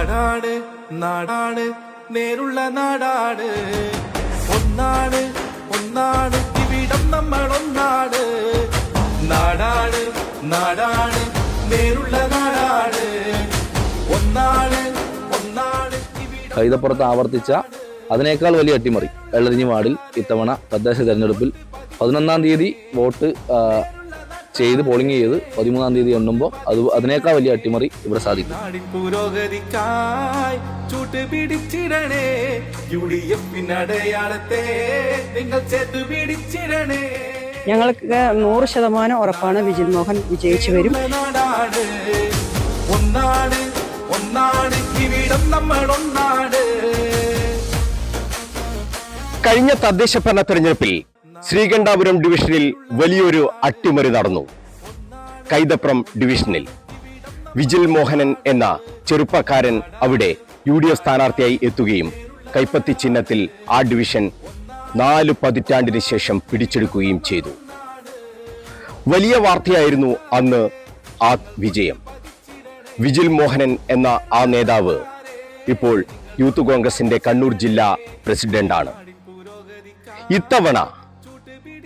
നാടാണ് നാടാണ് നേരുള്ള നാടാണ് ഒന്നാണ് ഒന്നാണ് ഇവിടം നമ്മൾ ഒന്നാണ് നാടാണ് നാടാണ് നേരുള്ള നാടാണ് ഒന്നാണ് ഒന്നാണ് കൈതപ്പുറത്ത് ആവർത്തിച്ച അതിനേക്കാൾ വലിയ അട്ടിമറി എള്ളരിഞ്ഞി വാർഡിൽ ഇത്തവണ തദ്ദേശ തെരഞ്ഞെടുപ്പിൽ 11-ാം തീയതി വോട്ട് ചെയ്ത് പോളിംഗ് ചെയ്ത് 13-ാം തീയതി എണ്ണുമ്പോൾ അതിനേക്കാൾ വലിയ അട്ടിമറി ഇവിടെ സാധിക്കും. ഞങ്ങൾക്ക് 100% ഉറപ്പാണ് വിജിൽ മോഹൻ വിജയിച്ചു വരും. കഴിഞ്ഞ തദ്ദേശ ഭരണ തെരഞ്ഞെടുപ്പിൽ ശ്രീകണ്ഠാപുരം ഡിവിഷനിൽ വലിയൊരു അട്ടിമറി നടന്നു. കൈതപ്രം ഡിവിഷനിൽ വിജിൽ മോഹനൻ എന്ന ചെറുപ്പക്കാരൻ അവിടെ UDF സ്ഥാനാർത്ഥിയായി എത്തുകയും കൈപ്പത്തി ചിഹ്നത്തിൽ ആ ഡിവിഷൻ 4 പതിറ്റാണ്ടിന് ശേഷം പിടിച്ചെടുക്കുകയും ചെയ്തു. വലിയ വാർത്തയായിരുന്നു അന്ന് ആ വിജയം. വിജിൽ മോഹനൻ എന്ന ആ നേതാവ് ഇപ്പോൾ യൂത്ത് കോൺഗ്രസിന്റെ കണ്ണൂർ ജില്ലാ പ്രസിഡന്റാണ്. ഇത്തവണ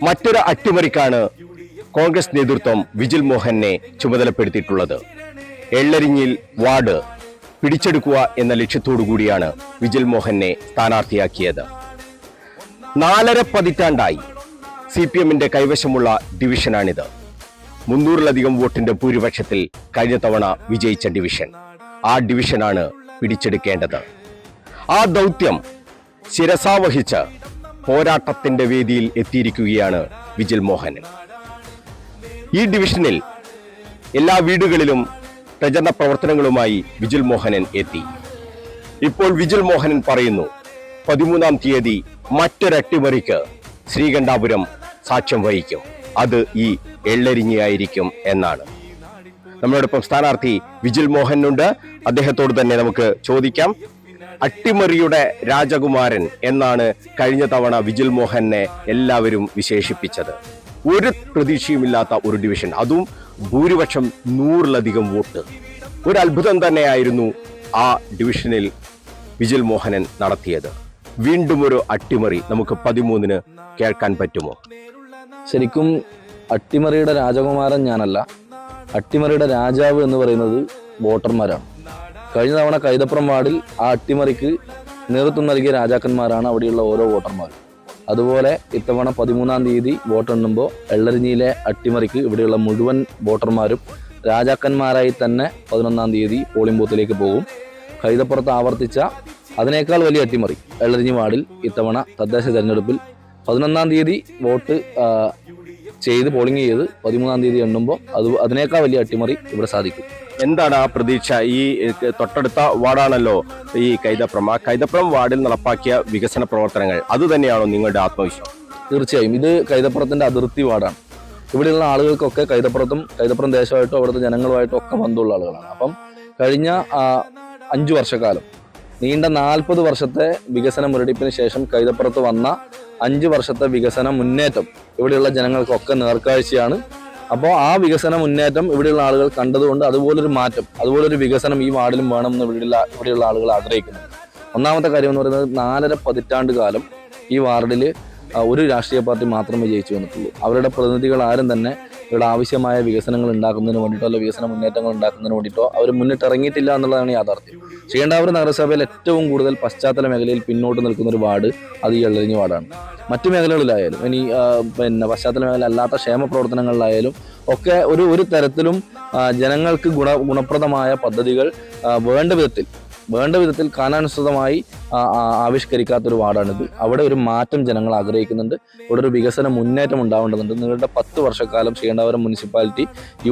മറ്റൊരു അട്ടിമറിക്കാണ് കോൺഗ്രസ് നേതൃത്വം വിജിൽ മോഹനെ ചുമതലപ്പെടുത്തിയിട്ടുള്ളത്. എള്ളരിഞ്ഞിൽ വാർഡ് പിടിച്ചെടുക്കുക എന്ന ലക്ഷ്യത്തോടു കൂടിയാണ് വിജിൽ മോഹനെ സ്ഥാനാർത്ഥിയാക്കിയത്. 4.5 പതിറ്റാണ്ടായി CPMന്റെ കൈവശമുള്ള ഡിവിഷനാണിത്. 300-ലധികം വോട്ടിന്റെ ഭൂരിപക്ഷത്തിൽ കഴിഞ്ഞ തവണ വിജയിച്ച ഡിവിഷൻ. ആ ഡിവിഷനാണ് പിടിച്ചെടുക്കേണ്ടത്. ആ ദൗത്യം ശിരസാവഹിച്ച് പോരാട്ടത്തിന്റെ വേദിയിൽ എത്തിയിരിക്കുകയാണ് വിജിൽ മോഹനൻ. ഈ ഡിവിഷനിൽ എല്ലാ വീടുകളിലും പ്രചരണ പ്രവർത്തനങ്ങളുമായി വിജിൽ മോഹനൻ എത്തി. ഇപ്പോൾ വിജിൽ മോഹനൻ പറയുന്നു 13-ാം തീയതി മറ്റൊരട്ടിമറിക്ക് ശ്രീകണ്ഠാപുരം സാക്ഷ്യം വഹിക്കും. അത് ഈ എള്ളരിഞ്ഞിയായിരിക്കും എന്നാണ്. നമ്മളോടൊപ്പം സ്ഥാനാർത്ഥി വിജിൽ മോഹനുണ്ട്. അദ്ദേഹത്തോട് തന്നെ നമുക്ക് ചോദിക്കാം. അട്ടിമറിയുടെ രാജകുമാരൻ എന്നാണ് കഴിഞ്ഞ തവണ വിജിൽ മോഹനെ എല്ലാവരും വിശേഷിപ്പിച്ചത്. ഒരു പ്രതീക്ഷയുമില്ലാത്ത ഒരു ഡിവിഷൻ, അതും ഭൂരിപക്ഷം 100-ലധികം വോട്ട്. ഒരു അത്ഭുതം തന്നെയായിരുന്നു ആ ഡിവിഷനിൽ വിജിൽ മോഹനൻ നടത്തിയത്. വീണ്ടും ഒരു അട്ടിമറി നമുക്ക് 13-ന് കേൾക്കാൻ പറ്റുമോ? ശരിക്കും അട്ടിമറിയുടെ രാജകുമാരൻ ഞാനല്ല, അട്ടിമറിയുടെ രാജാവ് എന്ന് പറയുന്നത് വോട്ടർമാരാണ്. കഴിഞ്ഞ തവണ കൈതപ്പുറം വാർഡിൽ ആ അട്ടിമറിക്ക് നേതൃത്വം നൽകിയ രാജാക്കന്മാരാണ് അവിടെയുള്ള ഓരോ വോട്ടർമാരും. അതുപോലെ ഇത്തവണ 13-ാം തീയതി വോട്ടെണ്ണുമ്പോൾ എള്ളരിഞ്ഞിയിലെ അട്ടിമറിക്ക് ഇവിടെയുള്ള മുഴുവൻ വോട്ടർമാരും രാജാക്കന്മാരായി തന്നെ 11-ാം തീയതി പോളിംഗ് ബൂത്തിലേക്ക് പോകും. കൈതപ്പുറത്ത് ആവർത്തിച്ച അതിനേക്കാൾ വലിയ അട്ടിമറി എള്ളരിഞ്ഞി വാർഡിൽ ഇത്തവണ തദ്ദേശ തെരഞ്ഞെടുപ്പിൽ 11-ാം തീയതി വോട്ട് ചെയ്ത് പോളിംഗ് ചെയ്ത് 13-ാം തീയതി എണ്ണുമ്പോൾ അതിനേക്കാൾ വലിയ അട്ടിമറി ഇവിടെ സാധിക്കും. എന്താണ് ആ പ്രതീക്ഷ? ഈ തൊട്ടടുത്ത വാർഡാണല്ലോ ഈ കൈതപ്രം. ആ കൈതപ്രം വാർഡിൽ നടപ്പാക്കിയ വികസന പ്രവർത്തനങ്ങൾ അതുതന്നെയാണോ നിങ്ങളുടെ ആത്മവിശ്വാസം? തീർച്ചയായും ഇത് കൈതപ്പുറത്തിന്റെ അതിർത്തി വാർഡാണ്. ഇവിടെയുള്ള ആളുകൾക്കൊക്കെ കൈതപ്പുറം ദേശമായിട്ടും അവിടുത്തെ ജനങ്ങളുമായിട്ടും ഒക്കെ ബന്ധമുള്ള ആളുകളാണ്. അപ്പം കഴിഞ്ഞ 5 വർഷക്കാലം നീണ്ട 40 വർഷത്തെ വികസന മുരടിപ്പിന് ശേഷം കൈതപ്പുറത്ത് വന്ന 5 വർഷത്തെ വികസന മുന്നേറ്റം ഇവിടെയുള്ള ജനങ്ങൾക്കൊക്കെ നേർക്കാഴ്ചയാണ്. അപ്പോൾ ആ വികസന മുന്നേറ്റം ഇവിടെയുള്ള ആളുകൾ കണ്ടതുകൊണ്ട് അതുപോലൊരു മാറ്റം, അതുപോലൊരു വികസനം ഈ വാർഡിലും വേണമെന്ന് ഇവിടെയുള്ള ആളുകൾ ആഗ്രഹിക്കുന്നു. ഒന്നാമത്തെ കാര്യം എന്ന് പറയുന്നത് 4.5 പതിറ്റാണ്ട് കാലം ഈ വാർഡിൽ ഒരു രാഷ്ട്രീയ പാർട്ടി മാത്രമേ ജയിച്ചു വന്നിട്ടുള്ളൂ. അവരുടെ പ്രതിനിധികൾ ആരും തന്നെ ഇവിടെ ആവശ്യമായ വികസനങ്ങൾ ഉണ്ടാക്കുന്നതിന് വേണ്ടിയിട്ടോ അല്ല വികസന മുന്നേറ്റങ്ങൾ ഉണ്ടാക്കുന്നതിന് വേണ്ടിയിട്ടോ അവർ മുന്നിട്ടിറങ്ങിയിട്ടില്ല എന്നുള്ളതാണ് യാഥാർത്ഥ്യം. ശ്രീകണ്ഠാപുരം നഗരസഭയിൽ ഏറ്റവും കൂടുതൽ പശ്ചാത്തല മേഖലയിൽ പിന്നോട്ട് നിൽക്കുന്ന ഒരു വാർഡ് അത് ഈ എള്ളരിഞ്ഞി വാർഡാണ്. മറ്റു മേഖലകളിലായാലും ഇനി പശ്ചാത്തല മേഖല അല്ലാത്ത ക്ഷേമ പ്രവർത്തനങ്ങളിലായാലും ഒക്കെ ഒരു തരത്തിലും ജനങ്ങൾക്ക് ഗുണപ്രദമായ പദ്ധതികൾ വേണ്ട വിധത്തിൽ കാലാനുസൃതമായി ആവിഷ്കരിക്കാത്തൊരു വാർഡാണിത്. അവിടെ ഒരു മാറ്റം ജനങ്ങൾ ആഗ്രഹിക്കുന്നുണ്ട്. ഇവിടെ ഒരു വികസന മുന്നേറ്റം ഉണ്ടാവേണ്ടതുണ്ട്. നിങ്ങളുടെ 10 വർഷക്കാലം ശ്രീകണ്ഠാപുരം മുനിസിപ്പാലിറ്റി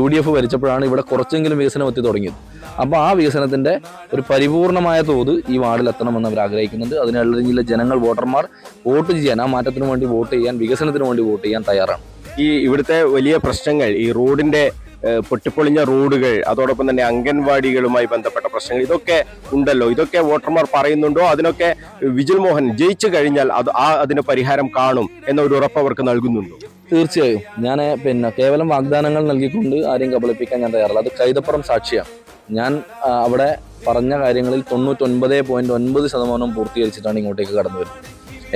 UDF ഭരിച്ചപ്പോഴാണ് ഇവിടെ കുറച്ചെങ്കിലും വികസനം എത്തി തുടങ്ങിയത്. അപ്പോൾ ആ വികസനത്തിന്റെ ഒരു പരിപൂർണമായ തോത് ഈ വാർഡിൽ എത്തണമെന്ന് അവർ ആഗ്രഹിക്കുന്നുണ്ട്. അതിന് എള്ളരിഞ്ഞിയിലെ ജനങ്ങൾ വോട്ടർമാർ വോട്ട് ചെയ്യാൻ, ആ മാറ്റത്തിന് വേണ്ടി വോട്ട് ചെയ്യാൻ, വികസനത്തിന് വേണ്ടി വോട്ട് ചെയ്യാൻ തയ്യാറാണ്. ഈ ഇവിടുത്തെ വലിയ പ്രശ്നങ്ങൾ, ഈ റോഡിന്റെ പൊട്ടിപ്പൊളിഞ്ഞ റോഡുകൾ, അതോടൊപ്പം തന്നെ അംഗൻവാടികളുമായി ബന്ധപ്പെട്ട പ്രശ്നങ്ങൾ, ഇതൊക്കെ ഉണ്ടല്ലോ. ഇതൊക്കെ വോട്ടർമാർ പറയുന്നുണ്ടോ? അതിനൊക്കെ വിജിൽ മോഹൻ ജയിച്ചു കഴിഞ്ഞാൽ അതിന് പരിഹാരം കാണും എന്ന ഒരു ഉറപ്പ് അവർക്ക് നൽകുന്നുണ്ടോ? തീർച്ചയായും. ഞാൻ കേവലം വാഗ്ദാനങ്ങൾ നൽകിക്കൊണ്ട് ആരെയും കബളിപ്പിക്കാൻ ഞാൻ തയ്യാറല്ല. അത് കൈതപ്പുറം സാക്ഷിയാണ്. ഞാൻ അവിടെ പറഞ്ഞ കാര്യങ്ങളിൽ 99.9% പൂർത്തീകരിച്ചിട്ടാണ് ഇങ്ങോട്ടേക്ക് കടന്നു വരുന്നത്.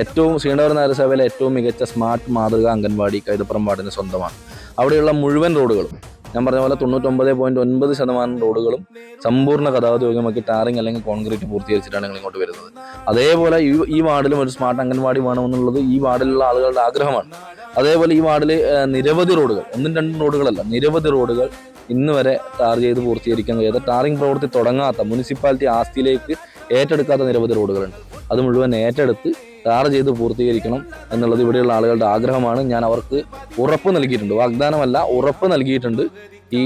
ഏറ്റവും ശ്രീനഗർ നഗരസഭയിലെ ഏറ്റവും മികച്ച സ്മാർട്ട് മാതൃക അംഗൻവാടി കൈതപ്പുറം വാർഡിന് സ്വന്തമാണ്. അവിടെയുള്ള മുഴുവൻ റോഡുകളും ഞാൻ പറഞ്ഞ പോലെ 99.9% റോഡുകളും സമ്പൂർണ്ണ ഗതാഗത യോഗ്യമാക്കി ടാറിങ് അല്ലെങ്കിൽ കോൺക്രീറ്റ് പൂർത്തീകരിച്ചിട്ടാണ് ഞങ്ങൾ ഇങ്ങോട്ട് വരുന്നത്. അതേപോലെ ഈ വാർഡിലും ഒരു സ്മാർട്ട് അംഗൻവാടി വേണമെന്നുള്ളത് ഈ വാർഡിലുള്ള ആളുകളുടെ ആഗ്രഹമാണ്. അതേപോലെ ഈ വാർഡിൽ നിരവധി റോഡുകൾ, 1-2 റോഡുകളല്ല, നിരവധി റോഡുകൾ ഇന്ന് വരെ ടാർ ചെയ്ത് പൂർത്തീകരിക്കാൻ കഴിയാത്ത, ടാറിങ് പ്രവൃത്തി തുടങ്ങാത്ത, മുനിസിപ്പാലിറ്റി ആസ്തിയിലേക്ക് ഏറ്റെടുക്കാത്ത നിരവധി റോഡുകളുണ്ട്. അത് മുഴുവൻ ഏറ്റെടുത്ത് ടാർ ചെയ്ത് പൂർത്തീകരിക്കണം എന്നുള്ളത് ഇവിടെയുള്ള ആളുകളുടെ ആഗ്രഹമാണ്. ഞാൻ അവർക്ക് ഉറപ്പ് നൽകിയിട്ടുണ്ട്, വാഗ്ദാനമല്ല ഉറപ്പ് നൽകിയിട്ടുണ്ട്. ഈ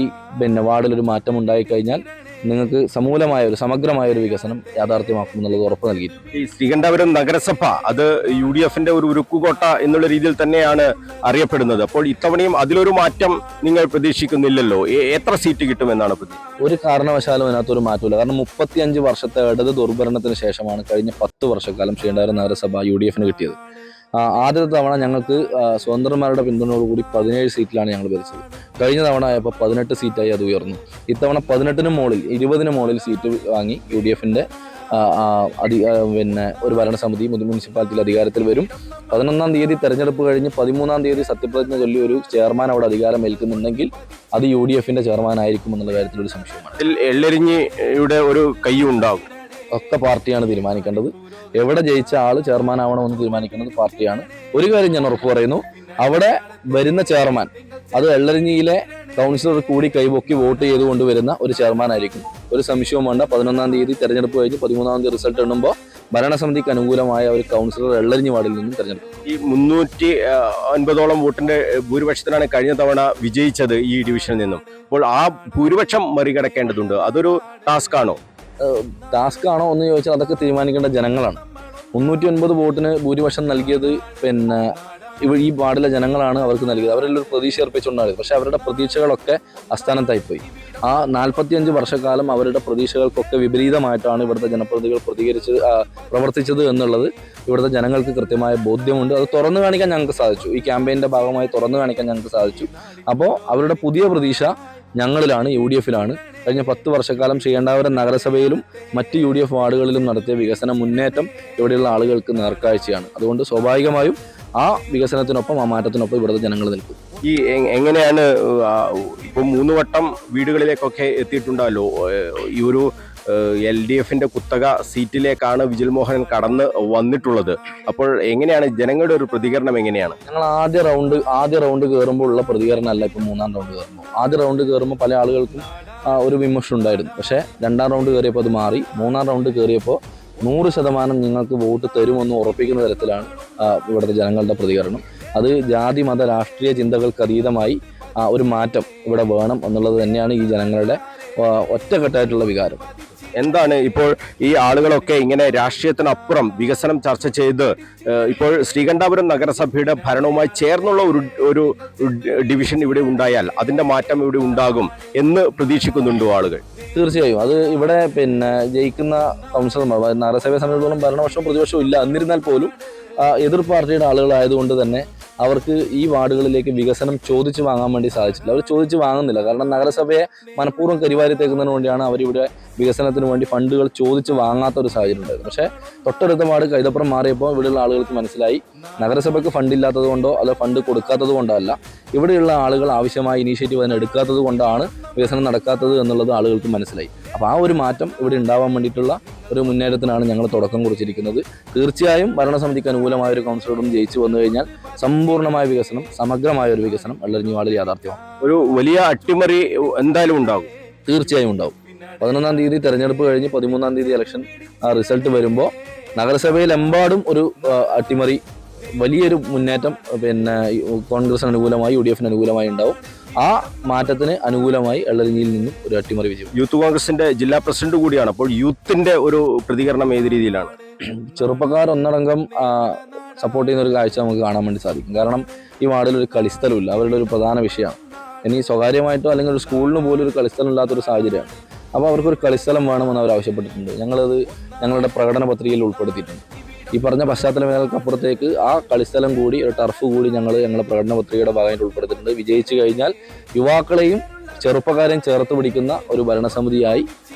വാർഡിലൊരു മാറ്റം ഉണ്ടായിക്കഴിഞ്ഞാൽ നിങ്ങൾക്ക് സമഗ്രമായ ഒരു വികസനം യാഥാർത്ഥ്യമാക്കുമെന്നുള്ളത് ഉറപ്പ് നൽകിയിട്ടുണ്ട്. ഈ ശ്രീകണ്ഠപുരം നഗരസഭ അത് UDFന്റെ ഒരു ഉരുക്കുകോട്ട എന്നുള്ള രീതിയിൽ തന്നെയാണ് അറിയപ്പെടുന്നത്. അപ്പോൾ ഇത്തവണയും അതിലൊരു മാറ്റം നിങ്ങൾ പ്രതീക്ഷിക്കുന്നില്ലല്ലോ. എത്ര സീറ്റ് കിട്ടുമെന്നാണ് പ്രതീക്ഷ? ഒരു കാരണവശാലും അതിനകത്തൊരു മാറ്റമില്ല. കാരണം 35 വർഷത്തെ ഇടത് ദുർഭരണത്തിന് ശേഷമാണ് കഴിഞ്ഞ 10 വർഷക്കാലം ശ്രീകണ്ഠപുരം നഗരസഭ UDFന് കിട്ടിയത്. ആദ്യത്തെ തവണ ഞങ്ങൾക്ക് സ്വതന്ത്രന്മാരുടെ പിന്തുണയോടുകൂടി 17 സീറ്റിലാണ് ഞങ്ങൾ ഭരിച്ചത്. കഴിഞ്ഞ തവണ ആയപ്പോൾ 18 സീറ്റായി അത് ഉയർന്നു. ഇത്തവണ 18-ന് മുകളിൽ 20-ന് മുകളിൽ സീറ്റ് വാങ്ങി UDFന്റെ ഒരു ഭരണസമിതി മുനിസിപ്പാലിറ്റിയിൽ അധികാരത്തിൽ വരും. 11-ാം തീയതി തെരഞ്ഞെടുപ്പ് കഴിഞ്ഞ് 13-ാം തീയതി സത്യപ്രതിജ്ഞ ചൊല്ലി ഒരു ചെയർമാൻ അവിടെ അധികാരം ഏൽക്കുന്നുണ്ടെങ്കിൽ അത് UDFന്റെ ചെയർമാൻ ആയിരിക്കും എന്നുള്ള കാര്യത്തിൽ ഒരു സംശയമാണ്. എള്ളെരിഞ്ഞിയുടെ ഒരു കൈ ഉണ്ടാകും. ഒക്കെ പാർട്ടിയാണ് തീരുമാനിക്കേണ്ടത്. എവിടെ ജയിച്ച ആള് ചെയർമാൻ ആവണമെന്ന് തീരുമാനിക്കുന്നത് പാർട്ടിയാണ്. ഒരു കാര്യം ഞാൻ ഉറപ്പ് പറയുന്നു, അവിടെ വരുന്ന ചെയർമാൻ അത് എള്ളരിഞ്ഞിയിലെ കൗൺസിലർ കൂടി കൈപൊക്കി വോട്ട് ചെയ്ത് കൊണ്ടുവരുന്ന ഒരു ചെയർമാൻ ആയിരിക്കും. ഒരു സംശയവും വേണ്ട. 11-ാം തീയതി തെരഞ്ഞെടുപ്പ് കഴിഞ്ഞ് 13-ാം തീയതി റിസൾട്ട് എണ്ണുമ്പോൾ ഭരണസമിതിക്ക് അനുകൂലമായ ഒരു കൗൺസിലർ എള്ളരിഞ്ഞി വാർഡിൽ നിന്നും തെരഞ്ഞെടുക്കും. ഈ 350ഓളം വോട്ടിന്റെ ഭൂരിപക്ഷത്തിനാണ് കഴിഞ്ഞ തവണ വിജയിച്ചത് ഈ ഡിവിഷനിൽ നിന്നും. അപ്പോൾ ആ ഭൂരിപക്ഷം മറികടക്കേണ്ടതുണ്ട്. അതൊരു ടാസ്ക് ആണോ എന്ന് ചോദിച്ചാൽ അതൊക്കെ തീരുമാനിക്കേണ്ട ജനങ്ങളാണ്. 350 വോട്ടിന് ഭൂരിപക്ഷം നൽകിയത് ഈ വാർഡിലെ ജനങ്ങളാണ് അവർക്ക് നൽകിയത്. അവരെല്ലാം പ്രതീക്ഷ അർപ്പിച്ചുകൊണ്ടാണ്. പക്ഷെ അവരുടെ പ്രതീക്ഷകളൊക്കെ അസ്ഥാനത്തായിപ്പോയി. ആ 45 വർഷക്കാലം അവരുടെ പ്രതീക്ഷകൾക്കൊക്കെ വിപരീതമായിട്ടാണ് ഇവിടുത്തെ ജനപ്രതിനിധികൾ പ്രവർത്തിച്ചത് എന്നുള്ളത് ഇവിടുത്തെ ജനങ്ങൾക്ക് കൃത്യമായ ബോധ്യമുണ്ട്. അത് തുറന്നു കാണിക്കാൻ ഞങ്ങൾക്ക് സാധിച്ചു. ഈ ക്യാമ്പയിൻ്റെ ഭാഗമായി തുറന്നു കാണിക്കാൻ ഞങ്ങൾക്ക് സാധിച്ചു. അപ്പോൾ അവരുടെ പുതിയ പ്രതീക്ഷ ഞങ്ങളിലാണ്, UDFലാണ്. കഴിഞ്ഞ 10 വർഷക്കാലം ശ്രീകണ്ഠപുരം നഗരസഭയിലും മറ്റ് UDF വാർഡുകളിലും നടത്തിയ വികസന മുന്നേറ്റം ഇവിടെയുള്ള ആളുകൾക്ക് നേർക്കാഴ്ചയാണ്. അതുകൊണ്ട് സ്വാഭാവികമായും ആ വികസനത്തിനൊപ്പം ആ മാറ്റത്തിനൊപ്പം ഇവിടുത്തെ ജനങ്ങൾ നിൽക്കും. ഈ എങ്ങനെയാണ് ഇപ്പം 3 വട്ടം വീടുകളിലേക്കൊക്കെ എത്തിയിട്ടുണ്ടല്ലോ. ഈ ഒരു LDFന്റെ കുത്തക സീറ്റിലേക്കാണ് വിജിൽ മോഹൻ കടന്ന് വന്നിട്ടുള്ളത്. അപ്പോൾ എങ്ങനെയാണ് ജനങ്ങളുടെ ഒരു പ്രതികരണം? എങ്ങനെയാണ്? ഞങ്ങൾ ആദ്യ റൗണ്ട് കയറുമ്പോൾ ഉള്ള പ്രതികരണം അല്ല ഇപ്പം 3-ാം റൗണ്ട് കയറുമ്പോൾ. ആദ്യ റൗണ്ട് കയറുമ്പോൾ പല ആളുകൾക്കും ഒരു വിമർശനം ഉണ്ടായിരുന്നു. പക്ഷേ 2-ാം റൗണ്ട് കയറിയപ്പോൾ അത് മാറി. 3-ാം റൗണ്ട് കയറിയപ്പോൾ 100% നിങ്ങൾക്ക് വോട്ട് തരുമെന്ന് ഉറപ്പിക്കുന്ന തരത്തിലാണ് ഇവിടുത്തെ ജനങ്ങളുടെ പ്രതികരണം. അത് ജാതി മത രാഷ്ട്രീയ ചിന്തകൾക്ക് അതീതമായി ഒരു മാറ്റം ഇവിടെ വേണം എന്നുള്ളത് തന്നെയാണ് ഈ ജനങ്ങളുടെ ഒറ്റക്കെട്ടായിട്ടുള്ള വികാരം. എന്താണ് ഇപ്പോൾ ഈ ആളുകളൊക്കെ ഇങ്ങനെ രാഷ്ട്രീയത്തിനപ്പുറം വികസനം ചർച്ച ചെയ്ത് ഇപ്പോൾ ശ്രീകണ്ഠപുരം നഗരസഭയുടെ ഭരണവുമായി ചേർന്നുള്ള ഒരു ഡിവിഷൻ ഇവിടെ ഉണ്ടായാൽ അതിന്റെ മാറ്റം ഇവിടെ ഉണ്ടാകും എന്ന് പ്രതീക്ഷിക്കുന്നുണ്ടോ ആളുകൾ? തീർച്ചയായും. അത് ഇവിടെ ജയിക്കുന്ന കൗൺസിലർമാർ നഗരസഭയെ സംബന്ധിച്ചിടത്തോളം ഭരണപക്ഷവും പ്രതിപക്ഷവും ഇല്ല. എന്നിരുന്നാൽ പോലും എതിർ പാർട്ടിയുടെ ആളുകളായതുകൊണ്ട് തന്നെ അവർക്ക് ഈ വാർഡുകളിലേക്ക് വികസനം ചോദിച്ചു വാങ്ങാൻ വേണ്ടി സാധിച്ചില്ല. അവർ ചോദിച്ചു വാങ്ങുന്നില്ല. കാരണം നഗരസഭയെ മനഃപൂർവ്വം കരിവാരി തേക്കുന്നതിന് വേണ്ടിയാണ് അവരിവിടെ വികസനത്തിന് വേണ്ടി ഫണ്ടുകൾ ചോദിച്ച് വാങ്ങാത്ത ഒരു സാഹചര്യം ഉണ്ടായത്. പക്ഷേ തൊട്ടടുത്ത വാർഡ് കൈതപ്പുറം മാറിയപ്പോൾ ഇവിടെയുള്ള ആളുകൾക്ക് മനസ്സിലായി നഗരസഭയ്ക്ക് ഫണ്ടില്ലാത്തത് കൊണ്ടോ അല്ല ഫണ്ട് കൊടുക്കാത്തത് കൊണ്ടോ അല്ല, ഇവിടെയുള്ള ആളുകൾ ആവശ്യമായ ഇനീഷ്യേറ്റീവ് അതിന് എടുക്കാത്തത് കൊണ്ടാണ് വികസനം നടക്കാത്തത് എന്നുള്ളത് ആളുകൾക്ക് മനസ്സിലായി. അപ്പോൾ ആ ഒരു മാറ്റം ഇവിടെ ഉണ്ടാവാൻ വേണ്ടിയിട്ടുള്ള ഒരു മുന്നേറ്റത്തിനാണ് ഞങ്ങൾ തുടക്കം കുറിച്ചിരിക്കുന്നത്. തീർച്ചയായും ഭരണസമിതിക്ക് അനുകൂലമായ ഒരു കൗൺസിലറും ജയിച്ചു വന്നു കഴിഞ്ഞാൽ സമ്പൂർണ്ണമായ വികസനം, സമഗ്രമായ ഒരു വികസനം എള്ളരിഞ്ഞി വാർഡിൽ യാഥാർത്ഥ്യമാണ്. ഒരു വലിയ അട്ടിമറി എന്തായാലും ഉണ്ടാകും. തീർച്ചയായും ഉണ്ടാവും. 11-ാം തീയതി തെരഞ്ഞെടുപ്പ് കഴിഞ്ഞ് 13-ാം തീയതി ഇലക്ഷൻ റിസൾട്ട് വരുമ്പോൾ നഗരസഭയിലെമ്പാടും ഒരു അട്ടിമറി, വലിയൊരു മുന്നേറ്റം കോൺഗ്രസിന് അനുകൂലമായി UDFന് അനുകൂലമായി ഉണ്ടാവും. ആ മാറ്റത്തിന് അനുകൂലമായി എള്ളരിഞ്ഞിയിൽ നിന്നും ഒരു അട്ടിമറി വിജയം. യൂത്ത് കോൺഗ്രസിന്റെ ജില്ലാ പ്രസിഡന്റ് കൂടിയാണ്. അപ്പോൾ യൂത്തിന്റെ ഒരു പ്രതികരണം ഏത് രീതിയിലാണ്? ചെറുപ്പക്കാർ ഒന്നടങ്കം സപ്പോർട്ട് ചെയ്യുന്ന ഒരു കാഴ്ച നമുക്ക് കാണാൻ വേണ്ടി സാധിക്കും. കാരണം ഈ വാർഡിൽ ഒരു കളിസ്ഥലമില്ല, അവരുടെ ഒരു പ്രധാന വിഷയമാണ്. ഇനി സ്വകാര്യമായിട്ടോ അല്ലെങ്കിൽ ഒരു സ്കൂളിന് പോലും ഒരു കളിസ്ഥലം ഇല്ലാത്തൊരു സാഹചര്യമാണ്. അപ്പോൾ അവർക്കൊരു കളിസ്ഥലം വേണമെന്ന് അവർ ആവശ്യപ്പെട്ടിട്ടുണ്ട്. ഞങ്ങളത് ഞങ്ങളുടെ പ്രകടന പത്രികയിൽ ഉൾപ്പെടുത്തിയിട്ടുണ്ട്. ഈ പറഞ്ഞ പശ്ചാത്തല മേഖലക്കപ്പുറത്തേക്ക് ആ കളിസ്ഥലം കൂടി, ഒരു ടർഫ് കൂടി ഞങ്ങളുടെ പ്രകടന പത്രികയുടെ ഭാഗമായിട്ട് ഉൾപ്പെടുത്തിയിട്ടുണ്ട്. വിജയിച്ചു കഴിഞ്ഞാൽ യുവാക്കളെയും ചെറുപ്പക്കാരെയും ചേർത്ത് പിടിക്കുന്ന ഒരു ഭരണസമിതിയായി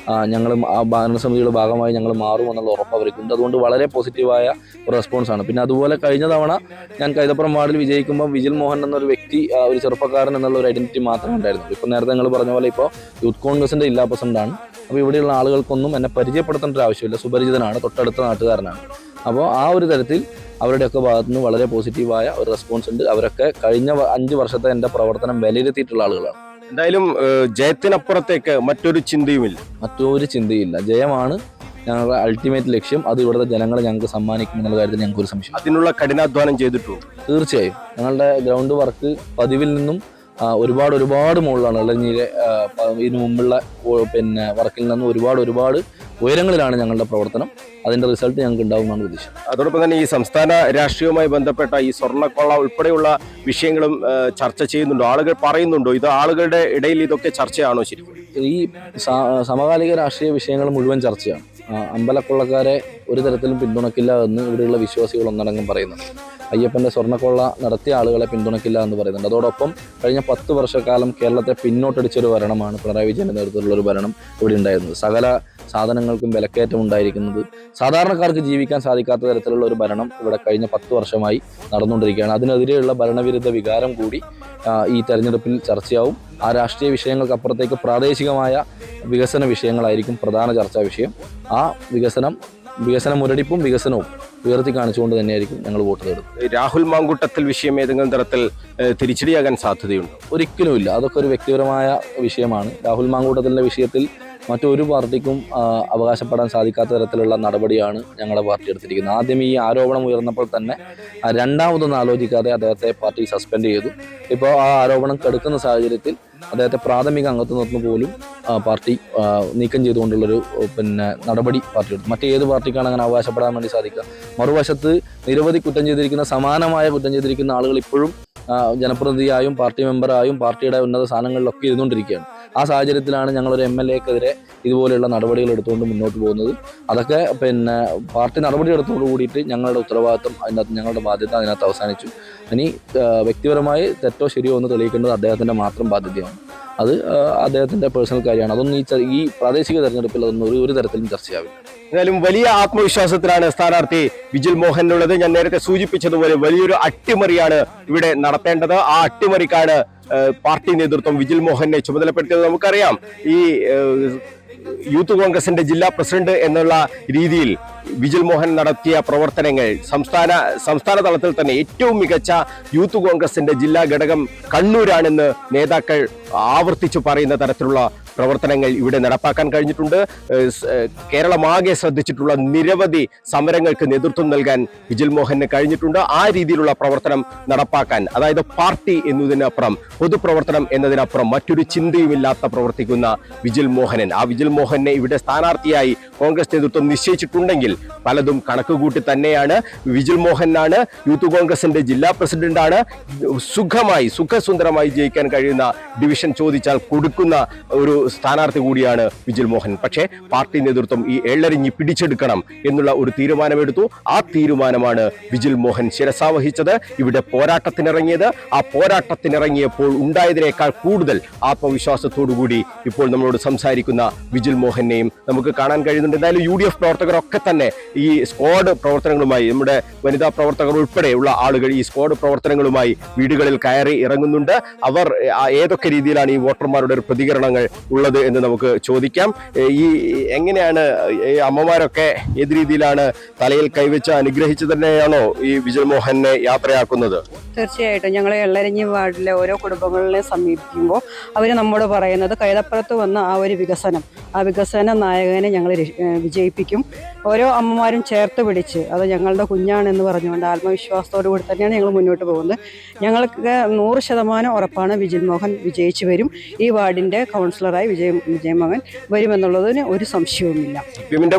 ഞങ്ങളും ആ ഭരണസമിതിയുടെ ഭാഗമായി ഞങ്ങൾ മാറുമെന്നുള്ള ഉറപ്പ് അവർക്കുണ്ട്. അതുകൊണ്ട് വളരെ പോസിറ്റീവായ ഒരു റെസ്പോൺസാണ്. പിന്നെ അതുപോലെ കഴിഞ്ഞ തവണ ഞാൻ കൈതപ്പുറം വാർഡിൽ വിജയിക്കുമ്പോൾ വിജിൽ മോഹൻ എന്നൊരു വ്യക്തി, ഒരു ചെറുപ്പക്കാരൻ എന്നുള്ള ഒരു ഐഡന്റിറ്റി മാത്രമേ ഉണ്ടായിരുന്നു. ഇപ്പോൾ നേരത്തെ നിങ്ങൾ പറഞ്ഞ പോലെ ഇപ്പോൾ യൂത്ത് കോൺഗ്രസിന്റെ ജില്ലാ പ്രസിഡന്റാണ്. അപ്പോൾ ഇവിടെയുള്ള ആളുകൾക്കൊന്നും എന്നെ പരിചയപ്പെടുത്തേണ്ട ഒരു ആവശ്യമില്ല, സുപരിചിതനാണ്, തൊട്ടടുത്ത നാട്ടുകാരനാണ്. അപ്പോൾ ആ ഒരു തരത്തിൽ അവരുടെയൊക്കെ ഭാഗത്തുനിന്ന് വളരെ പോസിറ്റീവായ ഒരു റെസ്പോൺസ് ഉണ്ട്. അവരൊക്കെ കഴിഞ്ഞ 5 വർഷത്തെ എൻ്റെ പ്രവർത്തനം വിലയിരുത്തിയിട്ടുള്ള ആളുകളാണ്. എന്തായാലും ജയത്തിനപ്പുറത്തേക്ക് മറ്റൊരു ചിന്തയുമില്ല. മറ്റൊരു ചിന്തയില്ല, ജയമാണ് ഞങ്ങളുടെ അൾട്ടിമേറ്റ് ലക്ഷ്യം. അത് ഇവിടുത്തെ ജനങ്ങളെ ഞങ്ങൾക്ക് സമ്മാനിക്കും എന്നുള്ള കാര്യത്തിൽ ഞങ്ങൾക്ക് ഒരു സംശയം. അതിനുള്ള കഠിനാധ്വാനം ചെയ്തിട്ടുള്ളൂ. തീർച്ചയായും ഞങ്ങളുടെ ഗ്രൗണ്ട് വർക്ക് പതിവിൽ നിന്നും ഒരുപാട് മുകളിലാണ്. ഇളഞ്ഞിയിലെ ഇതിനു മുമ്പുള്ള പിന്നെ വർക്കിൽ നിന്നും ഒരുപാട് ഉയരങ്ങളിലാണ് ഞങ്ങളുടെ പ്രവർത്തനം. അതിന്റെ റിസൾട്ട് ഞങ്ങൾക്ക് ഉണ്ടാവുമെന്നാണ് പ്രതീക്ഷ. അതോടൊപ്പം തന്നെ ഈ സംസ്ഥാന രാഷ്ട്രീയവുമായി ബന്ധപ്പെട്ട ഈ സ്വർണ്ണക്കൊള്ള ഉൾപ്പെടെയുള്ള വിഷയങ്ങളും ചർച്ച ചെയ്യുന്നുണ്ടോ? ആളുകൾ പറയുന്നുണ്ടോ? ഇത് ആളുകളുടെ ഇടയിൽ ഇതൊക്കെ ചർച്ചയാണോ? ശരിക്കും ഈ സമകാലിക രാഷ്ട്രീയ വിഷയങ്ങൾ മുഴുവൻ ചർച്ചയാണ്. അമ്പലക്കൊള്ളക്കാരെ ഒരു തരത്തിലും പിന്തുണക്കില്ല എന്ന് ഇവിടെയുള്ള വിശ്വാസികൾ ഒന്നടങ്കം പറയുന്നുണ്ട്. അയ്യപ്പൻ്റെ സ്വർണ്ണക്കൊള്ള നടത്തിയ ആളുകളെ പിന്തുണക്കില്ല എന്ന് പറയുന്നുണ്ട്. അതോടൊപ്പം കഴിഞ്ഞ 10 വർഷക്കാലം കേരളത്തെ പിന്നോട്ടടിച്ചൊരു ഭരണമാണ് പിണറായി വിജയൻ്റെ നേതൃത്വത്തിലുള്ളൊരു ഭരണം ഇവിടെ ഉണ്ടായിരുന്നത്. സകല സാധനങ്ങൾക്കും വിലക്കയറ്റം ഉണ്ടായിരിക്കുന്നത്, സാധാരണക്കാർക്ക് ജീവിക്കാൻ സാധിക്കാത്ത തരത്തിലുള്ള ഒരു ഭരണം ഇവിടെ കഴിഞ്ഞ 10 വർഷമായി നടന്നുകൊണ്ടിരിക്കുകയാണ്. അതിനെതിരെയുള്ള ഭരണവിരുദ്ധ വികാരം കൂടി ഈ തെരഞ്ഞെടുപ്പിൽ ചർച്ചയാവും. ആ രാഷ്ട്രീയ വിഷയങ്ങൾക്ക് അപ്പുറത്തേക്ക് പ്രാദേശികമായ വികസന വിഷയങ്ങളായിരിക്കും പ്രധാന ചർച്ചാ വിഷയം. ആ വികസന മുരടിപ്പും വികസനവും ഉയർത്തി കാണിച്ചുകൊണ്ട് തന്നെയായിരിക്കും ഞങ്ങൾ വോട്ട് തേടുന്നത്. രാഹുൽ മാങ്കൂട്ടത്തിൽ വിഷയം ഏതെങ്കിലും തരത്തിൽ തിരിച്ചടിയാകാൻ സാധ്യതയുണ്ട്? ഒരിക്കലുമില്ല. അതൊക്കെ ഒരു വ്യക്തിപരമായ വിഷയമാണ്. രാഹുൽ മാങ്കൂട്ടത്തിൻ്റെ വിഷയത്തിൽ മറ്റൊരു പാർട്ടിക്കും അവകാശപ്പെടാൻ സാധിക്കാത്ത തരത്തിലുള്ള നടപടിയാണ് ഞങ്ങളുടെ പാർട്ടി എടുത്തിരിക്കുന്നത്. ആദ്യം ഈ ആരോപണം ഉയർന്നപ്പോൾ തന്നെ രണ്ടാമതൊന്നും ആലോചിക്കാതെ അദ്ദേഹത്തെ പാർട്ടി സസ്പെൻഡ് ചെയ്തു. ഇപ്പോൾ ആ ആരോപണം കെടുക്കുന്ന സാഹചര്യത്തിൽ അദ്ദേഹത്തെ പ്രാഥമിക അംഗത്വം നിന്ന് പോലും പാർട്ടി നീക്കം ചെയ്തുകൊണ്ടുള്ളൊരു നടപടി പാർട്ടി എടുത്തു. മറ്റേത് പാർട്ടിക്കാണ് അങ്ങനെ അവകാശപ്പെടാൻ വേണ്ടി സാധിക്കുക? മറുവശത്ത് നിരവധി കുറ്റം ചെയ്തിരിക്കുന്ന, സമാനമായ കുറ്റം ചെയ്തിരിക്കുന്ന ആളുകൾ ഇപ്പോഴും ജനപ്രതിനിധിയായും പാർട്ടി മെമ്പറായും പാർട്ടിയുടെ ഉന്നത സ്ഥാനങ്ങളിലൊക്കെ ഇരുന്നുകൊണ്ടിരിക്കുകയാണ്. ആ സാഹചര്യത്തിലാണ് ഞങ്ങളൊരു MLA-ക്കെതിരെ ഇതുപോലെയുള്ള നടപടികൾ എടുത്തുകൊണ്ട് മുന്നോട്ട് പോകുന്നത്. അതൊക്കെ പാർട്ടി നടപടി എടുത്തോട് കൂടിയിട്ട് ഞങ്ങളുടെ ഉത്തരവാദിത്വം അതിനകത്ത്, ഞങ്ങളുടെ ബാധ്യത അതിനകത്ത് അവസാനിച്ചു. ഇനി വ്യക്തിപരമായി തെറ്റോ ശരിയോ എന്ന് തെളിയിക്കേണ്ടത് അദ്ദേഹത്തിൻ്റെ മാത്രം ബാധ്യതയാണ്. അത് അദ്ദേഹത്തിൻ്റെ പേഴ്സണൽ കാര്യമാണ്. അതൊന്നും ഈ പ്രാദേശിക തെരഞ്ഞെടുപ്പിൽ അതൊന്നും ഒരു തരത്തിലും ചർച്ചയാവില്ല. എന്തായാലും വലിയ ആത്മവിശ്വാസത്തിലാണ് സ്ഥാനാർത്ഥി വിജിൽ മോഹനുള്ളത്. ഞാൻ നേരത്തെ സൂചിപ്പിച്ചതുപോലെ വലിയൊരു അട്ടിമറിയാണ് ഇവിടെ നടത്തേണ്ടത്. ആ അട്ടിമറിക്കാണ് പാർട്ടി നേതൃത്വം വിജിൽ മോഹനെ ചുമതലപ്പെടുത്തിയത്. നമുക്കറിയാം, ഈ യൂത്ത് കോൺഗ്രസിന്റെ ജില്ലാ പ്രസിഡന്റ് എന്നുള്ള രീതിയിൽ വിജിൽ മോഹൻ നടത്തിയ പ്രവർത്തനങ്ങൾ സംസ്ഥാന തലത്തിൽ തന്നെ ഏറ്റവും മികച്ച യൂത്ത് കോൺഗ്രസിന്റെ ജില്ലാ ഘടകം കണ്ണൂരാണെന്ന് നേതാക്കൾ ആവർത്തിച്ചു പറയുന്ന തരത്തിലുള്ള പ്രവർത്തനങ്ങൾ ഇവിടെ നടപ്പാക്കാൻ കഴിഞ്ഞിട്ടുണ്ട്. കേരളമാകെ ശ്രദ്ധിച്ചിട്ടുള്ള നിരവധി സമരങ്ങൾക്ക് നേതൃത്വം നൽകാൻ വിജിൽ മോഹന് കഴിഞ്ഞിട്ടുണ്ട്. ആ രീതിയിലുള്ള പ്രവർത്തനം നടപ്പാക്കാൻ, അതായത് പാർട്ടി എന്നതിനപ്പുറം, പൊതുപ്രവർത്തനം എന്നതിനപ്പുറം മറ്റൊരു ചിന്തയുമില്ലാത്ത പ്രവർത്തിക്കുന്ന വിജിൽ മോഹനൻ, ആ വിജിൽ മോഹനെ ഇവിടെ സ്ഥാനാർത്ഥിയായി കോൺഗ്രസ് നേതൃത്വം നിശ്ചയിച്ചിട്ടുണ്ടെങ്കിൽ പലതും കണക്കുകൂട്ടി തന്നെയാണ്. വിജിൽ മോഹനാണ് യൂത്ത് കോൺഗ്രസിന്റെ ജില്ലാ പ്രസിഡന്റാണ്. സുഖസുന്ദരമായി ജയിക്കാൻ കഴിയുന്ന ഡിവിഷൻ ചോദിച്ചാൽ കൊടുക്കുന്ന ഒരു സ്ഥാനാർത്ഥി കൂടിയാണ് വിജിൽ മോഹൻ. പക്ഷേ പാർട്ടി നേതൃത്വം ഈ എള്ളരിഞ്ഞി പിടിച്ചെടുക്കണം എന്നുള്ള ഒരു തീരുമാനമെടുത്തു. ആ തീരുമാനമാണ് വിജിൽ മോഹൻ ശിരസാവഹിച്ചത്. ഇവിടെ പോരാട്ടത്തിനിറങ്ങിയത്. ആ പോരാട്ടത്തിനിറങ്ങിയപ്പോൾ ഉണ്ടായതിനേക്കാൾ കൂടുതൽ ആത്മവിശ്വാസത്തോടുകൂടി ഇപ്പോൾ നമ്മളോട് സംസാരിക്കുന്ന വിജിൽ മോഹനെയും നമുക്ക് കാണാൻ കഴിയുന്നുണ്ട്. എന്തായാലും UDF പ്രവർത്തകരൊക്കെ തന്നെ ഈ സ്ക്വാഡ് പ്രവർത്തനങ്ങളുമായി, നമ്മുടെ വനിതാ പ്രവർത്തകർ ഉൾപ്പെടെയുള്ള ആളുകൾ ഈ സ്ക്വാഡ് പ്രവർത്തനങ്ങളുമായി വീടുകളിൽ കയറി ഇറങ്ങുന്നുണ്ട്. അവർ ഏതൊക്കെ രീതിയിലാണ് ഈ വോട്ടർമാരുടെ പ്രതികരണങ്ങൾ ഉള്ളത് എന്ന് നമുക്ക് ചോദിക്കാം. ഈ എങ്ങനെയാണ് ഈ അമ്മമാരൊക്കെ ഏത് രീതിയിലാണ് തലയിൽ കൈവച്ച് അനുഗ്രഹിച്ചു തന്നെയാണോ ഈ വിജിൽ മോഹനെ യാത്രയാക്കുന്നത്? തീർച്ചയായിട്ടും ഞങ്ങൾ എള്ളരിഞ്ഞി വാർഡിലെ ഓരോ കുടുംബങ്ങളെ സമീപിക്കുമ്പോൾ അവർ നമ്മോട് പറയുന്നത് കൈതപ്പുറത്ത് വന്ന ആ ഒരു വികസന നായകനെ ഞങ്ങൾ വിജയിപ്പിക്കും. ഓരോ അമ്മമാരും ചേർത്ത് പിടിച്ച് അത് ഞങ്ങളുടെ കുഞ്ഞാണെന്ന് പറഞ്ഞുകൊണ്ട് ആത്മവിശ്വാസത്തോടു കൂടി തന്നെയാണ് ഞങ്ങൾ മുന്നോട്ട് പോകുന്നത്. ഞങ്ങൾക്ക് 100% ഉറപ്പാണ് വിജിൽ മോഹൻ വിജയിച്ചു വരും. ഈ വാർഡിൻ്റെ കൗൺസിലറായി വിജയമോഹൻ വരുമെന്നുള്ളതിന് ഒരു സംശയവുമില്ല.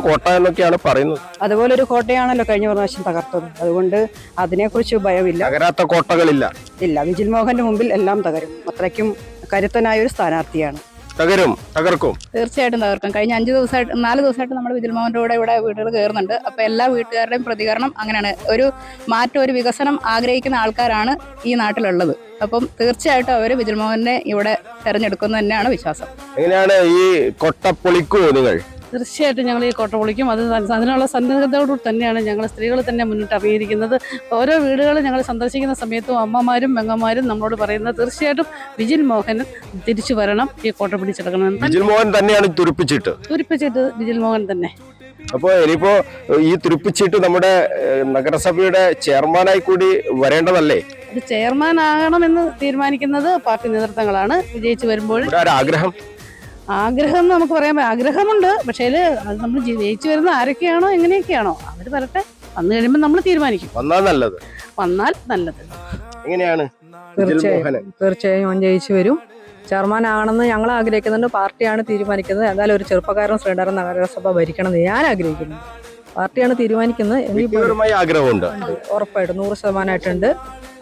കോട്ട എന്നൊക്കെയാണ് പറയുന്നത്. അതുപോലെ ഒരു കോട്ടയാണല്ലോ കഴിഞ്ഞ പ്രാവശ്യം തകർത്തത്. അതുകൊണ്ട് അതിനെക്കുറിച്ച് ഭയമില്ല. തകരാത്ത കോട്ടകളില്ല. ഇല്ല, വിജിൽ മോഹന്റെ മുമ്പിൽ എല്ലാം തകരും. അത്രയ്ക്കും കരുത്തനായ ഒരു സ്ഥാനാർത്ഥിയാണ്. തകർക്കും. തീർച്ചയായിട്ടും തകർക്കും. കഴിഞ്ഞ 4 ദിവസമായിട്ട് നമ്മുടെ വിജിൽ മോഹൻ്റെ കൂടെ ഇവിടെ വീടുകൾ കയറുന്നുണ്ട്. അപ്പോൾ എല്ലാ വീട്ടുകാരുടെയും പ്രതികരണം അങ്ങനെയാണ്. ഒരു മാറ്റം, ഒരു വികസനം ആഗ്രഹിക്കുന്ന ആൾക്കാരാണ് ഈ നാട്ടിലുള്ളത്. അപ്പം തീർച്ചയായിട്ടും അവർ വിജിൽ മോഹനെ ഇവിടെ തെരഞ്ഞെടുക്കുന്നത് തന്നെയാണ് വിശ്വാസം. എങ്ങനെയാണ് ഈ കൊട്ട പൊളിക്കുമോ നിങ്ങൾ? തീർച്ചയായിട്ടും ഞങ്ങൾ ഈ കോട്ട പൊളിക്കും. അതിനുള്ള സന്നദ്ധതയോടുകൂടി തന്നെയാണ് ഞങ്ങൾ സ്ത്രീകൾ തന്നെ മുന്നിട്ട് അറിയിരിക്കുന്നത്. ഓരോ വീടുകൾ ഞങ്ങൾ സന്ദർശിക്കുന്ന സമയത്തും അമ്മമാരും പെങ്ങന്മാരും നമ്മളോട് പറയുന്നത് തീർച്ചയായിട്ടും വിജിൽ മോഹൻ തിരിച്ചു വരണം, ഈ കോട്ട പിടിച്ചെടുക്കണം. വിജിൽ മോഹൻ തന്നെയാണ് തുരുപ്പിച്ചിട്ട് വിജിൽ മോഹൻ തന്നെ. അപ്പോൾ ഇനിയിപ്പോ ഈ തുരുപ്പിച്ചിട്ട് നമ്മുടെ നഗരസഭയുടെ ചെയർമാനായി കൂടി വരേണ്ടതല്ലേ? അത് ചെയർമാൻ ആകണമെന്ന് തീരുമാനിക്കുന്നത് പാർട്ടി നേതൃത്വങ്ങളാണ്. വിജയിച്ചു വരുമ്പോൾ ആഗ്രഹം നമുക്ക് പറയാൻ ആഗ്രഹമുണ്ട്. പക്ഷേ അത് നമ്മൾ ജയിച്ചു വരുന്ന ആരൊക്കെയാണോ എങ്ങനെയൊക്കെയാണോ അവർ വരട്ടെ. വന്നു കഴിയുമ്പോൾ നമ്മൾ തീരുമാനിക്കും. വന്നാൽ നല്ലത്. എങ്ങനെയാണ്? തീർച്ചയായും അവൻ ജയിച്ചു വരും. ചെയർമാൻ ആകണമെന്ന് ഞങ്ങൾ ആഗ്രഹിക്കുന്നുണ്ട്. പാർട്ടിയാണ് തീരുമാനിക്കുന്നത്. എന്തായാലും ഒരു ചെറുപ്പക്കാരൻ ശ്രീധരൻ നഗരസഭ ഭരിക്കണമെന്ന് ഞാൻ ആഗ്രഹിക്കുന്നു. പാർട്ടിയാണ് തീരുമാനിക്കുന്നത്. ആഗ്രഹമുണ്ട്, ഉറപ്പായിട്ടും 100%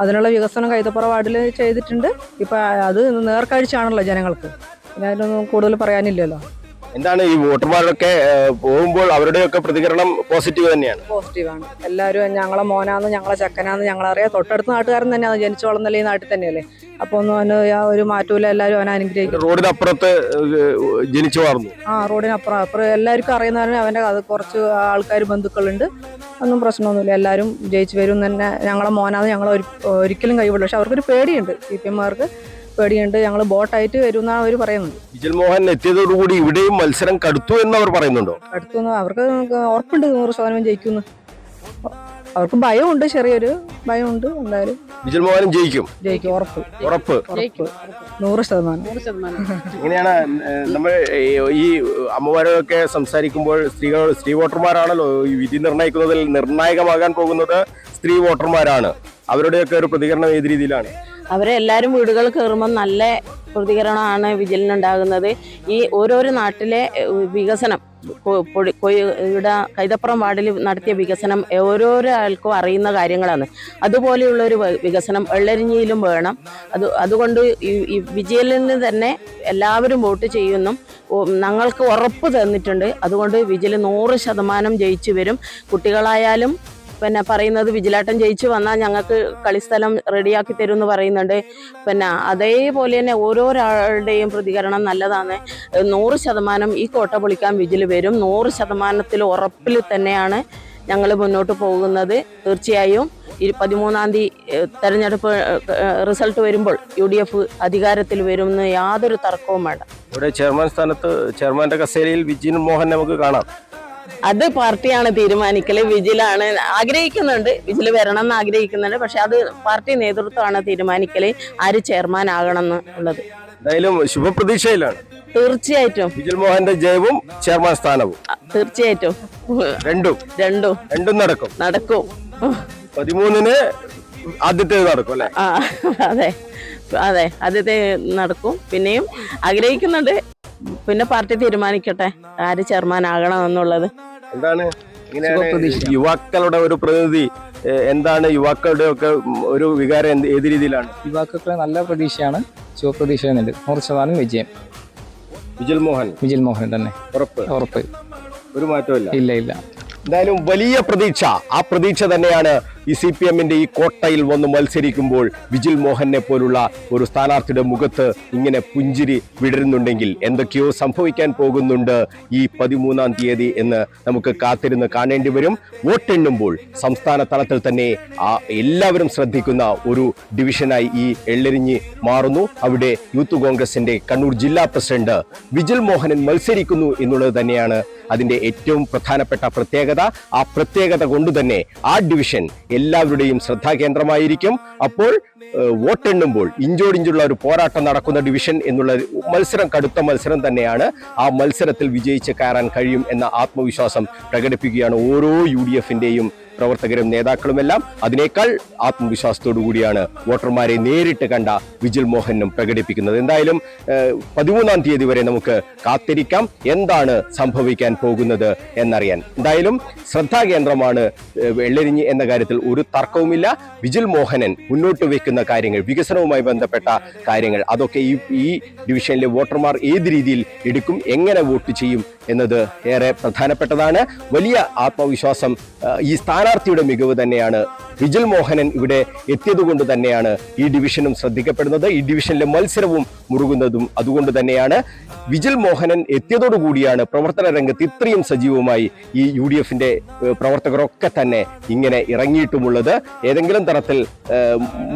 അതിനുള്ള വികസനം കൈതപ്പുറ വാർഡിൽ ചെയ്തിട്ടുണ്ട്. ഇപ്പൊ അത് നേർക്കാഴ്ചയാണല്ലോ ജനങ്ങൾക്ക്. പിന്നെ അതിലൊന്നും കൂടുതൽ പറയാനില്ലല്ലോ. എന്താണ് ഈ വോട്ടർമാരൊക്കെ പോകുമ്പോൾ അവരുടെയൊക്കെ പ്രതികരണം പോസിറ്റീവ് തന്നെയാണ്? പോസിറ്റീവാണ്. എല്ലാവരും ഞങ്ങളെ മോനാന്ന്, ഞങ്ങളെ ചക്കനാന്ന് ഞങ്ങളറിയാം. തൊട്ടടുത്ത നാട്ടുകാരൻ തന്നെയാണ്, ജനിച്ചു വളർന്നല്ലേ ഈ നാട്ടിൽ തന്നെയല്ലേ. അപ്പൊ ഒന്നും അവന് ഒരു മാറ്റൂല. എല്ലാവരും അവനെ അനുഗ്രഹിക്കും. റോഡിനപ്പുറത്ത് ജനിച്ചു വളർന്നു. റോഡിനപ്പുറം എല്ലാവർക്കും അറിയുന്നവന് അവന്റെ അത് കുറച്ച് ആൾക്കാർ ബന്ധുക്കളുണ്ട്. ഒന്നും പ്രശ്നമൊന്നുമില്ല. എല്ലാവരും ജയിച്ചു വരും തന്നെ. ഞങ്ങളെ മോനാന്ന് ഞങ്ങൾ ഒരിക്കലും കൈവിടില്ല. പക്ഷെ അവർക്കൊരു പേടിയുണ്ട്. CPM-മാർക്ക് പേടിയുണ്ട്. ഞങ്ങൾ ബോട്ടായിട്ട് വരും എന്നാണ് അവർ പറയുന്നത്. വിജിൽ മോഹൻ എത്തിയതോടുകൂടി ഇവിടെയും മത്സരം കടുത്തു എന്ന് അവർ പറയുന്നുണ്ടോ? കടുത്തു. അവർക്ക് ഉറപ്പുണ്ട് 100% ജയിക്കുന്നു. അവർക്ക് ഭയമുണ്ട്, ചെറിയൊരു ഭയമുണ്ട്. എന്തായാലും വിജിൽ മോഹൻ ജയിക്കും. ഉറപ്പ് 100%. ഇങ്ങനെയാണ് നമ്മൾ ഈ അമ്മമാരൊക്കെ സംസാരിക്കുമ്പോൾ സ്ത്രീ വോട്ടർമാരാണല്ലോ ഈ വിധി നിർണ്ണയിക്കുന്നതിൽ നിർണായകമാകാൻ പോകുന്നത്. സ്ത്രീ വോട്ടർമാരാണ്. അവരുടെയൊക്കെ ഒരു പ്രതികരണം ഏത് രീതിയിലാണ്? അവരെല്ലാവരും വീടുകൾ കയറുമ്പോൾ നല്ല പ്രതികരണമാണ് വിജിലിനുണ്ടാകുന്നത്. ഈ ഓരോരോ നാട്ടിലെ വികസനം, ഇവിടെ കൈതപ്പുറം വാർഡിൽ നടത്തിയ വികസനം ഓരോരോ ആൾക്കും അറിയുന്ന കാര്യങ്ങളാണ്. അതുപോലെയുള്ളൊരു വികസനം എള്ളരിഞ്ഞിയിലും വേണം. അതുകൊണ്ട് ഈ വിജിലിന് തന്നെ എല്ലാവരും വോട്ട് ചെയ്യുന്നു. ഞങ്ങൾക്ക് ഉറപ്പ് തന്നിട്ടുണ്ട്. അതുകൊണ്ട് വിജിൽ 100% ജയിച്ചു വരും. കുട്ടികളായാലും പിന്നെ പറയുന്നത് വിജിലാട്ടം ജയിച്ചു വന്നാൽ ഞങ്ങൾക്ക് കളിസ്ഥലം റെഡിയാക്കി തരും എന്ന് പറയുന്നുണ്ട്. പിന്നെ അതേപോലെ തന്നെ ഓരോരാളുടെയും പ്രതികരണം നല്ലതാണ്. 100% ഈ കോട്ട പൊളിക്കാൻ വിജിൽ വരും. 100% ഉറപ്പിൽ തന്നെയാണ് ഞങ്ങൾ മുന്നോട്ട് പോകുന്നത്. തീർച്ചയായും 13-ാം തീയതി തെരഞ്ഞെടുപ്പ് റിസൾട്ട് വരുമ്പോൾ UDF അധികാരത്തിൽ വരുമെന്ന് യാതൊരു തർക്കവും വേണ്ട. ഇവിടെ ചെയർമാൻ സ്ഥാനത്ത് ചെയർമാന്റെ കസേരയിൽ വിജിൽ മോഹൻ നമുക്ക് കാണാം. അത് പാർട്ടിയാണ് തീരുമാനിക്കല്. വിജിലാണ് ആഗ്രഹിക്കുന്നുണ്ട്, വിജിൽ വരണം എന്ന് ആഗ്രഹിക്കുന്നുണ്ട്. പക്ഷെ അത് പാർട്ടി നേതൃത്വമാണ് തീരുമാനിക്കല് ആര് ചെയർമാൻ ആകണം എന്നുള്ളത്. എന്തായാലും ശുഭപ്രതീക്ഷയിലാണ്. തീർച്ചയായിട്ടും വിജിൽ മോഹന്റെ ജയവും ചെയർമാൻ സ്ഥാനവും തീർച്ചയായിട്ടും രണ്ടും നടക്കും. 13-ന് ആദ്യത്തെ നടക്കും അല്ലെ? അതെ ആദ്യത്തെ നടക്കും. പിന്നെയും ആഗ്രഹിക്കുന്നുണ്ട്. പിന്നെ പാർട്ടി തീരുമാനിക്കട്ടെ ആര് ചെയർമാൻ ആകണം എന്നുള്ളത്. എന്താണ് യുവാക്കളുടെ ഒരു പ്രതിനിധി, എന്താണ് യുവാക്കളുടെ ഒക്കെ ഒരു വികാരം ഏത് രീതിയിലാണ്? യുവാക്കൾക്ക് നല്ല പ്രതീക്ഷയാണ്, ശുഭപ്രതീക്ഷ 100% വിജയം. വിജിൽ മോഹൻ തന്നെ ഉറപ്പ്. ഒരു മാറ്റമില്ല. ഇല്ല. എന്തായാലും വലിയ പ്രതീക്ഷ. ആ പ്രതീക്ഷ തന്നെയാണ് ഈ CPM-ന്റെ ഈ കോട്ടയിൽ വന്ന് മത്സരിക്കുമ്പോൾ വിജിൽ മോഹനെ പോലുള്ള ഒരു സ്ഥാനാർത്ഥിയുടെ മുഖത്ത് ഇങ്ങനെ പുഞ്ചിരി വിടരുന്നുണ്ടെങ്കിൽ എന്തൊക്കെയോ സംഭവിക്കാൻ പോകുന്നുണ്ട് ഈ 13-ാം തീയതി എന്ന് നമുക്ക് കാത്തിരുന്ന് കാണേണ്ടി വരും. വോട്ടെണ്ണുമ്പോൾ സംസ്ഥാന തലത്തിൽ തന്നെ എല്ലാവരും ശ്രദ്ധിക്കുന്ന ഒരു ഡിവിഷനായി ഈ എള്ളരിഞ്ഞി മാറുന്നു. അവിടെ യൂത്ത് കോൺഗ്രസിന്റെ കണ്ണൂർ ജില്ലാ പ്രസിഡന്റ് വിജിൽ മോഹനൻ മത്സരിക്കുന്നു എന്നുള്ളത് തന്നെയാണ് അതിന്റെ ഏറ്റവും പ്രധാനപ്പെട്ട പ്രത്യേകത. ആ പ്രത്യേകത കൊണ്ട് തന്നെ ആ ഡിവിഷൻ എല്ലാവരുടെയും ശ്രദ്ധാകേന്ദ്രമായിരിക്കും. അപ്പോൾ വോട്ടെണ്ണുമ്പോൾ ഇഞ്ചോടിഞ്ചുള്ള ഒരു പോരാട്ടം നടക്കുന്ന ഡിവിഷൻ എന്നുള്ള മത്സരം കടുത്ത മത്സരം തന്നെയാണ്. ആ മത്സരത്തിൽ വിജയിച്ച് കയറാൻ കഴിയും എന്ന ആത്മവിശ്വാസം പ്രകടിപ്പിക്കുകയാണ് ഓരോ UDF-ന്റെയും പ്രവർത്തകരും നേതാക്കളുമെല്ലാം അതിനേക്കാൾ ആത്മവിശ്വാസത്തോടു കൂടിയാണ് വോട്ടർമാരെ നേരിട്ട് കണ്ട വിജിൽ മോഹനും പ്രകടിപ്പിക്കുന്നത്. എന്തായാലും 13-ാം തീയതി വരെ നമുക്ക് കാത്തിരിക്കാം എന്താണ് സംഭവിക്കാൻ പോകുന്നത് എന്നറിയാൻ. എന്തായാലും ശ്രദ്ധാകേന്ദ്രമാണ് വെള്ളരിഞ്ഞി എന്ന കാര്യത്തിൽ ഒരു തർക്കവുമില്ല. വിജിൽ മോഹനൻ മുന്നോട്ട് വെക്കുന്ന കാര്യങ്ങൾ, വികസനവുമായി ബന്ധപ്പെട്ട കാര്യങ്ങൾ, അതൊക്കെ ഈ ഡിവിഷനിലെ വോട്ടർമാർ ഏത് രീതിയിൽ എടുക്കും, എങ്ങനെ വോട്ട് ചെയ്യും എന്നത് ഏറെ പ്രധാനപ്പെട്ടതാണ്. വലിയ ആത്മവിശ്വാസം ഈ സ്ഥാനാർത്ഥിയുടെ മികവ് തന്നെയാണ്. വിജിൽ മോഹനൻ ഇവിടെ എത്തിയതുകൊണ്ട് തന്നെയാണ് ഈ ഡിവിഷനും ശ്രദ്ധിക്കപ്പെടുന്നത്, ഈ ഡിവിഷനിലെ മത്സരവും മുറുകുന്നതും അതുകൊണ്ട് തന്നെയാണ്. വിജിൽ മോഹനൻ എത്തിയതോടുകൂടിയാണ് പ്രവർത്തന രംഗത്ത് ഇത്രയും സജീവമായി ഈ UDFന്റെ പ്രവർത്തകരൊക്കെ തന്നെ ഇങ്ങനെ ഇറങ്ങിയിട്ടുമുള്ളത്. ഏതെങ്കിലും തരത്തിൽ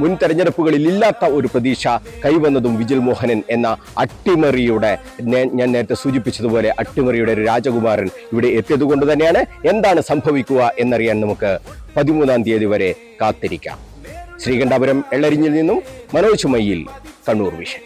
മുൻ തെരഞ്ഞെടുപ്പുകളിൽ ഇല്ലാത്ത ഒരു പ്രതീക്ഷ കൈവന്നതും വിജിൽ മോഹനൻ എന്ന അട്ടിമറിയുടെ, ഞാൻ നേരത്തെ സൂചിപ്പിച്ചതുപോലെ അട്ടിമറിയുടെ ഒരു രാജകുമാരൻ ഇവിടെ എത്തിയത് കൊണ്ട് തന്നെയാണ്. എന്താണ് സംഭവിക്കുക എന്നറിയാൻ നമുക്ക് 13-ാം തീയതി വരെ കാത്തിരിക്കാം. ശ്രീകണ്ഠാപുരം എള്ളരിഞ്ഞിൽ നിന്നും മനോജ് മയ്യിൽ, കണ്ണൂർ വിഷൻ.